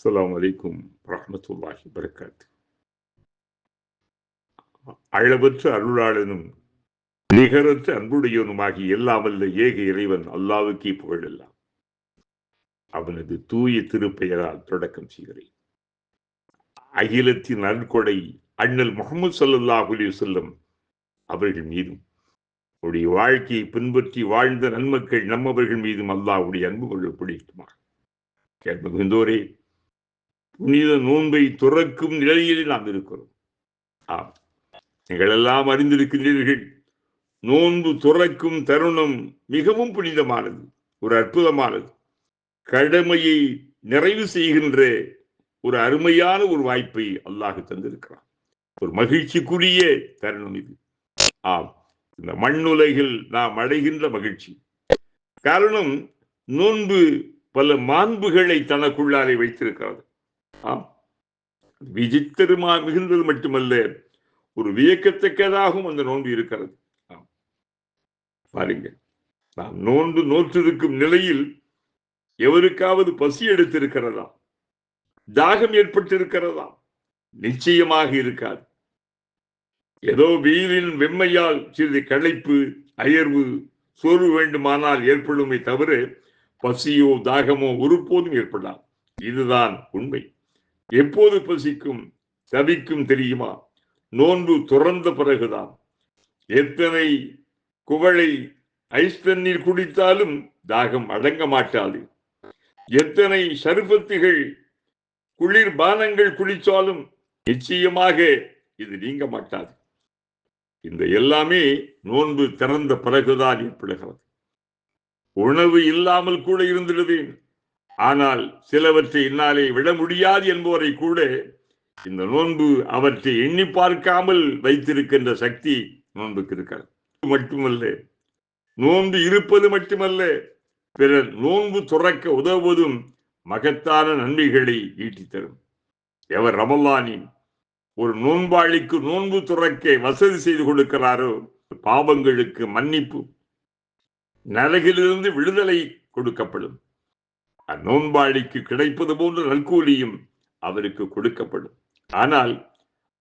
அஸ்ஸலாமு அலைக்கும் வரஹ்மத்துல்லாஹி வபரகாத்துஹு. அளவற்ற அருளாளனும் நிகரற்ற அன்புடையவனுமாகி எல்லாம் வல்ல ஏக இறைவன் அல்லாஹ்வுக்கே புகழெல்லாம். அவனது தூய திருப்பெயரால் தொடக்கம் செய்கிறேன். அகிலத்தின் அருட்கொடை அண்ணல் முஹம்மது ஸல்லல்லாஹு அலைஹி வஸல்லம் அவர்கள் மீதும் அவருடைய வாழ்க்கையை பின்பற்றி வாழ்ந்த நன்மக்கள் நம்மவர்கள் மீதும் அல்லாஹ்வுடைய அன்பு கொள்ளப்படுமா. கேட்பதோரே, புனித நோன்பை துறக்கும் நிலையில் நாம் இருக்கிறோம். ஆம், நீங்கள் எல்லாம் அறிந்திருக்கின்றீர்கள். நோன்பு துறக்கும் தருணம் மிகவும் புனிதமானது, ஒரு அற்புதமானது, கடமையை நிறைவு செய்கின்ற ஒரு அருமையான ஒரு வாய்ப்பை அல்லாஹ் தந்திருக்கிறான். ஒரு மகிழ்ச்சிக்குரிய தருணம் இது. ஆம், இந்த மண்ணுலகில் நாம் அடைகின்ற மகிழ்ச்சி காரணம் நோன்பு பல மாண்புகளை தனக்குள்ளாலே வைத்திருக்கிறது. ஆம், விசித்திரமா மிகுந்தது மட்டுமல்ல, ஒரு வியக்கத்தக்கதாகவும் அந்த நோன்பு இருக்கிறது. பாருங்கள், நாம் நோன்பு நோற்றிருக்கும் நிலையில் எவருக்காவது பசி எடுத்திருக்கிறதா, தாகம் ஏற்பட்டிருக்கிறதா? நிச்சயமாக இருக்காது. ஏதோ வெயிலின் வெம்மையால் சிறிது களைப்பு, அயர்வு, சோர்வு வேண்டுமானால் ஏற்படுமே தவிர பசியோ தாகமோ ஒருபோதும் ஏற்படாது. இதுதான் உண்மை. எப்போது பசிக்கும் தவிக்கும் தெரியுமா? நோன்பு துறந்த பிறகுதான். எத்தனை குவளை ஐஸ் தண்ணீர் குடித்தாலும் தாகம் அடங்க மாட்டாது. எத்தனை சர்பத்துகள், குளிர் பானங்கள் குடித்தாலும் நிச்சயமாக இது நீங்க மாட்டாது. இந்த எல்லாமே நோன்பு திறந்த பிறகுதான் ஏற்படுகிறது. உணவு இல்லாமல் கூட இருந்துடுவேன், ஆனால் சிலவற்றை என்னாலே விட முடியாது என்பவரை கூட இந்த நோன்பு அவற்றை எண்ணி பார்க்காமல் வைத்திருக்கின்ற சக்தி நோன்புக்கு இருக்கிறது. மட்டுமல்ல, நோன்பு இருப்பது மட்டுமல்ல, பிறர் நோன்பு துறக்க உதவுவதும் மகத்தான நன்மைகளை ஈட்டி தரும். எவர் ரமலானின் ஒரு நோன்பாளிக்கு நோன்பு துறக்க வசதி செய்து கொடுக்கிறாரோ, பாவங்களுக்கு மன்னிப்பு, நரகிலிருந்து விடுதலை கொடுக்கப்படும். அந்நோன்பாளிக்கு கிடைப்பது போன்ற நற்கூலியும் அவருக்கு கொடுக்கப்படும். ஆனால்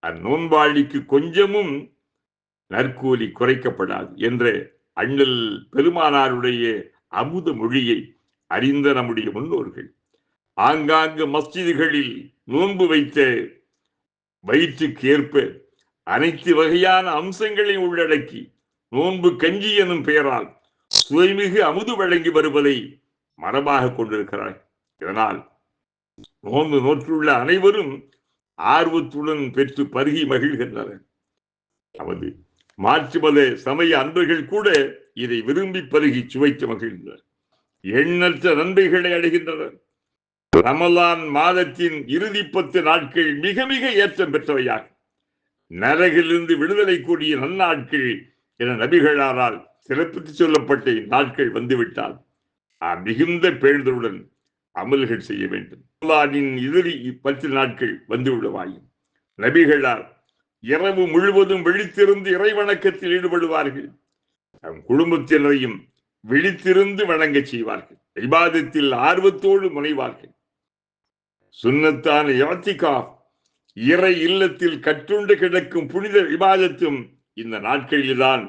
அந்நோன்பாளிக்கு கொஞ்சமும் நற்கூலி குறைக்கப்படாது என்ற அண்ணல் பெருமானாருடைய அமுத மொழியை அறிந்த நம்முடைய முன்னோர்கள் ஆங்காங்கு மஸ்ஜிதுகளில் நோன்பு வைத்த வயிற்றுக்கு ஏற்ப அனைத்து வகையான அம்சங்களை உள்ளடக்கி நோன்பு கஞ்சி எனும் பெயரால் சுவைமிகு அமுது வழங்கி வருவதை மரபாக கொண்டிருக்கிறார். இதனால் நோன்பு நோற்றுள்ள அனைவரும் ஆர்வத்துடன் பெற்று பருகி மகிழ்கின்றனர். நமது மாற்று மத சமய அன்பர்கள் கூட இதை விரும்பி பருகி சுவைத்து மகிழ்ந்தனர். எண்ணற்ற நன்மைகளை அடைகின்றனர். ரமலான் மாதத்தின் இறுதி 10 நாட்கள் மிக மிக ஏற்றம் பெற்றவையாக நரகிலிருந்து விடுதலை கூடிய நன்னாட்கள் என நபிகளாரால் சிறப்பித்து சொல்லப்பட்ட நாட்கள் வந்துவிட்டால் மிகுந்த பேணுதலுடன் அமல்கள் செய்ய வேண்டும். ரமலானின் இறுதி 10 நாட்கள் வந்துவிடுவாயும் நபிகளார் இரவு முழுவதும் விழித்திருந்து இறை வணக்கத்தில் ஈடுபடுவார்கள். தம் குடும்பத்தினரையும் விழித்திருந்து வணங்க செய்வார்கள். இபாதத்தில் ஆர்வத்தோடு முனைவார்கள். சுன்னத்தான இஅ்திகாஃப், இறை இல்லத்தில் கட்டுண்டு கிடக்கும் புனித இபாதத்தும் இந்த நாட்களில்தான்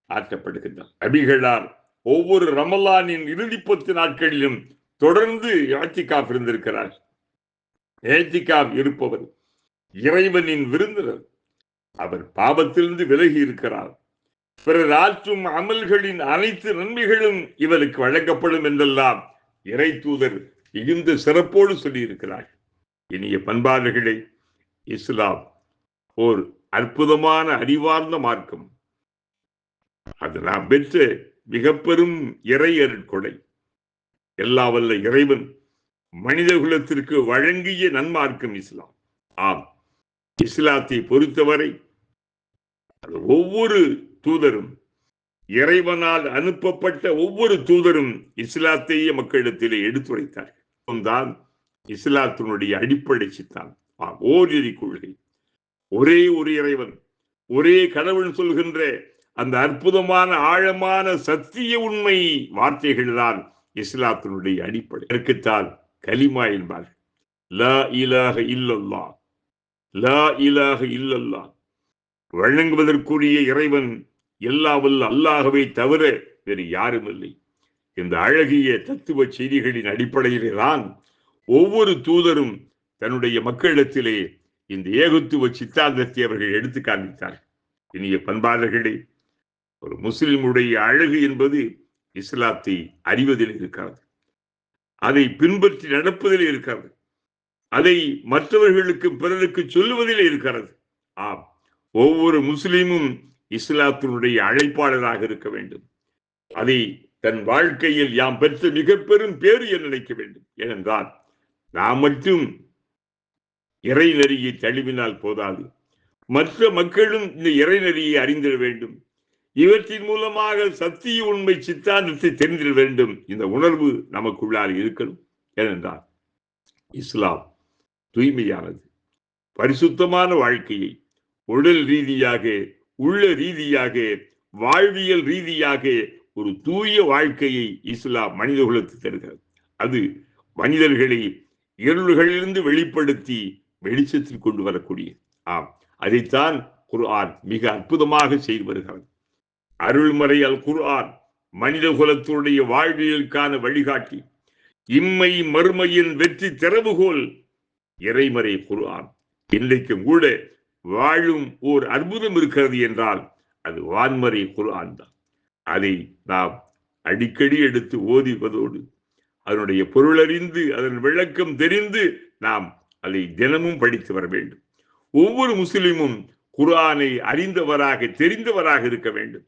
ஆற்றப்படுகின்றன. நபிகளார் ஒவ்வொரு ரமலானின் இறுதி 10 நாட்களிலும் தொடர்ந்து இஅ்திகாஃப் இருந்திருக்கிறார். இஅ்திகாஃப் இருப்பவர் இறைவனின் விருந்தினர். அவர் பாவத்திலிருந்து விலகி இருக்கிறார். பிறர் ஆற்றும் அமல்களின் அனைத்து நன்மைகளும் இவருக்கு வழங்கப்படும் என்றெல்லாம் இறை தூதர் மிகுந்த சிறப்போடு சொல்லி இருக்கிறார். இனிய பண்பாளர்களே, இஸ்லாம் ஓர் அற்புதமான அறிவார்ந்த மார்க்கம். அது நாம் பெற்ற மிக பெரும் இறை அருட்கொடை. எல்லா வல்ல இறைவன் மனித குலத்திற்கு வழங்கிய நன்மார்க்கம் இஸ்லாம். ஆம், இஸ்லாத்தை பொறுத்தவரை ஒவ்வொரு தூதரும், இறைவனால் அனுப்பப்பட்ட ஒவ்வொரு தூதரும் இஸ்லாத்தையே மக்களிடத்திலே எடுத்துரைத்தார்கள். தான் இஸ்லாத்தினுடைய அடிப்படை சித்தாந்தம். ஓரிரு கொள்கை, ஒரே ஒரு இறைவன், ஒரே கடவுள் சொல்கின்ற அந்த அற்புதமான ஆழமான சத்திய உண்மை வார்த்தைகள் தான் இஸ்லாத்தினுடைய அடிப்படை. இதற்குத்தான் கலிமா என்பார்கள். லா இலாஹ இல்லல்லாஹ், லா இலாஹ இல்லல்லாஹ், வழங்குவதற்குரிய இறைவன் எல்லா வல்ல அல்லாஹ்வை தவிர வேறு யாரும் இல்லை. இந்த அழகிய தத்துவ செய்திகளின் அடிப்படையிலே தான் ஒவ்வொரு தூதரும் தன்னுடைய மக்களிடத்திலே இந்த ஏகத்துவ சித்தாந்தத்தை அவர்கள் எடுத்து காண்பித்தார்கள். இனிய பண்பாளர்களே, ஒரு முஸ்லிமுடைய அழகு என்பது இஸ்லாத்தை அறிவதில் இருக்கிறது, அதை பின்பற்றி நடப்பதில் இருக்கிறது, அதை மற்றவர்களுக்கு பிறருக்கு சொல்லுவதில் இருக்கிறது. ஆம், ஒவ்வொரு முஸ்லிமும் இஸ்லாத்தினுடைய அழைப்பாளராக இருக்க வேண்டும். அதை தன் வாழ்க்கையில் யாம் பெற்ற மிக பெரும் பேறு என நினைக்க வேண்டும். ஏனென்றால் நாம் மட்டும் இறைநெறியை தழுவினால் போதாது, மற்ற மக்களும் இந்த இறைநெறியை அறிந்திட வேண்டும். இவற்றின் மூலமாக சத்திய உண்மை சித்தாந்தத்தை தெரிந்திட வேண்டும். இந்த உணர்வு நமக்குள்ளால் இருக்கணும். ஏனென்றால் இஸ்லாம் தூய்மையானது, பரிசுத்தமான வாழ்க்கையை உடல் ரீதியாக, உள்ள ரீதியாக, வாழ்வியல் ரீதியாக ஒரு தூய வாழ்க்கையை இஸ்லாம் மனித குலத்துக்கு தருகிறது. அது மனிதர்களை இருள்களிலிருந்து வெளிப்படுத்தி வெளிச்சத்தில் கொண்டு வரக்கூடிய, ஆம், அதைத்தான் குர்ஆன் மிக அற்புதமாக செய்து வருகிறது. அருள்மறை அல் குர்ஆன் மனித குலத்துடைய வாழ்வியலுக்கான வழிகாட்டி, இம்மை மறுமையின் வெற்றி திறவுகோல் இறைமறை குர்ஆன். இன்றைக்கும் கூட வாழும் ஓர் அற்புதம் இருக்கிறது என்றால் அது வான்மறை குர்ஆன் தான். அதை நாம் அடிக்கடி எடுத்து ஓதிவதோடு அதனுடைய பொருளறிந்து அதன் விளக்கம் தெரிந்து நாம் அதை தினமும் படித்து வர வேண்டும். ஒவ்வொரு முஸ்லிமும் குர்ஆனை அறிந்தவராக, தெரிந்தவராக இருக்க வேண்டும்.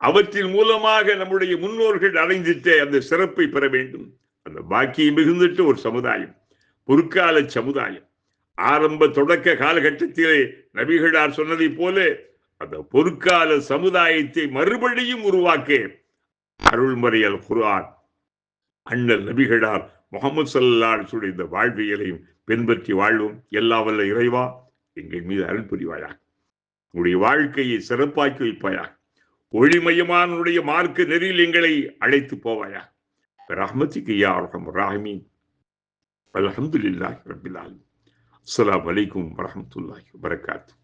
அவற்றின் மூலமாக நம்முடைய முன்னோர்கள் அடைந்திட்ட அந்த சிறப்பை பெற வேண்டும். அந்த பாக்கியம் மிகுந்திட்ட ஒரு சமுதாயம், பொற்கால சமுதாயம். ஆரம்ப தொடக்க காலகட்டத்திலே நபிகளார் சொன்னதை போல அந்த பொற்கால சமுதாயத்தை மறுபடியும் உருவாக்க அருள்மறை அல் குர்ஆன், அண்ணல் நபிகளார் முஹம்மது ஸல்லல்லாஹு அலைஹி வஸல்லம் இந்த வாழ்வியலையும் பின்பற்றி வாழ்வோம். எல்லா வல்ல இறைவா, எங்கள் மீது அருள் புரிவாயாக. உங்களுடைய வாழ்க்கையை சிறப்பாக்கி வைப்பாயாக. ஒளிமயமான மார்க்க நெறியில் எங்களை அழைத்து போவாயாக. ரஹ்மத்திக யா அர்ஹமர் ராஹிமீன். அல்ஹம்துலில்லாஹி ரப்பில் ஆலமீன். அஸ்ஸலாமு அலைக்கும் வரஹ்மத்துல்லாஹி வபரகாத்துஹு.